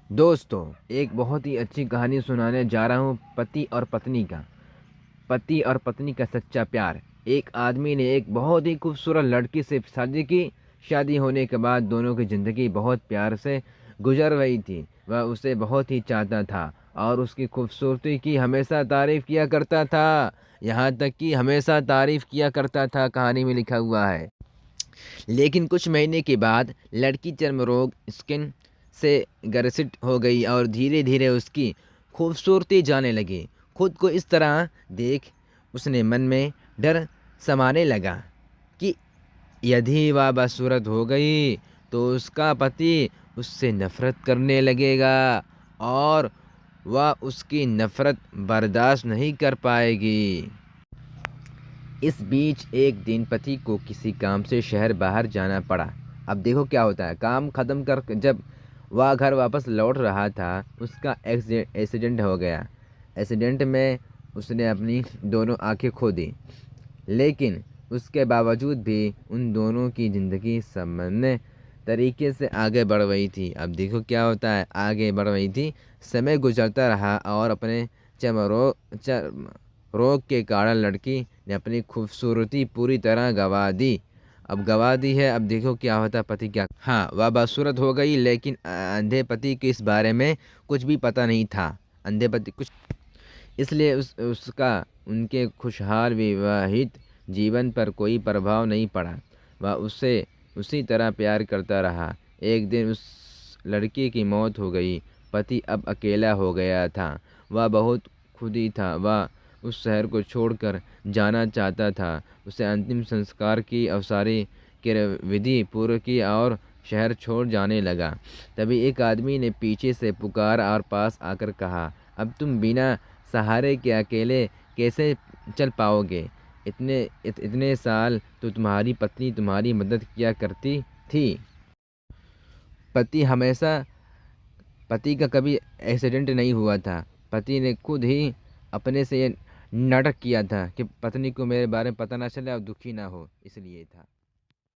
दोस्तों, एक बहुत ही अच्छी कहानी सुनाने जा रहा हूँ पति और पत्नी का सच्चा प्यार। एक आदमी ने एक बहुत ही खूबसूरत लड़की से शादी की। शादी होने के बाद दोनों की ज़िंदगी बहुत प्यार से गुजर रही थी। वह उसे बहुत ही चाहता था और उसकी खूबसूरती की हमेशा तारीफ़ किया करता था। यहाँ तक कि हमेशा तारीफ़ किया करता था, कहानी में लिखा हुआ है। लेकिन कुछ महीने के बाद लड़की चर्म रोग स्किन से ग्रसित हो गई और धीरे धीरे उसकी खूबसूरती जाने लगी। खुद को इस तरह देख उसने मन में डर समाने लगा कि यदि वह बदसूरत हो गई तो उसका पति उससे नफरत करने लगेगा और वह उसकी नफरत बर्दाश्त नहीं कर पाएगी। इस बीच एक दिन पति को किसी काम से शहर बाहर जाना पड़ा। अब देखो क्या होता है, काम ख़त्म कर जब वह घर वापस लौट रहा था, उसका एक्सीडेंट हो गया। एक्सीडेंट में उसने अपनी दोनों आंखें खो दी। लेकिन उसके बावजूद भी उन दोनों की ज़िंदगी सामान्य तरीके से आगे बढ़ रही थी। अब देखो क्या होता है, आगे बढ़ रही थी। समय गुजरता रहा और अपने चर्म रोग के कारण लड़की ने अपनी खूबसूरती पूरी तरह गंवा दी। अब गंवा दी है। अब देखो क्या होता, पति क्या, हाँ, वह बदसूरत हो गई। लेकिन अंधे पति के इस बारे में कुछ भी पता नहीं था। अंधे पति कुछ, इसलिए उसका उनके खुशहाल विवाहित जीवन पर कोई प्रभाव नहीं पड़ा। वह उससे उसी तरह प्यार करता रहा। एक दिन उस लड़की की मौत हो गई। पति अब अकेला हो गया था। वह बहुत खुदी था। वह उस शहर को छोड़कर जाना चाहता था। उसे अंतिम संस्कार की औसारी की विधि पूर्व की और शहर छोड़ जाने लगा। तभी एक आदमी ने पीछे से पुकारा और पास आकर कहा, अब तुम बिना सहारे के अकेले कैसे चल पाओगे? इतने साल तो तुम्हारी पत्नी तुम्हारी मदद किया करती थी। पति हमेशा पति का कभी एक्सीडेंट नहीं हुआ था। पति ने खुद ही अपने से ये नाटक किया था कि पत्नी को मेरे बारे में पता ना चले और दुखी ना हो, इसलिए था।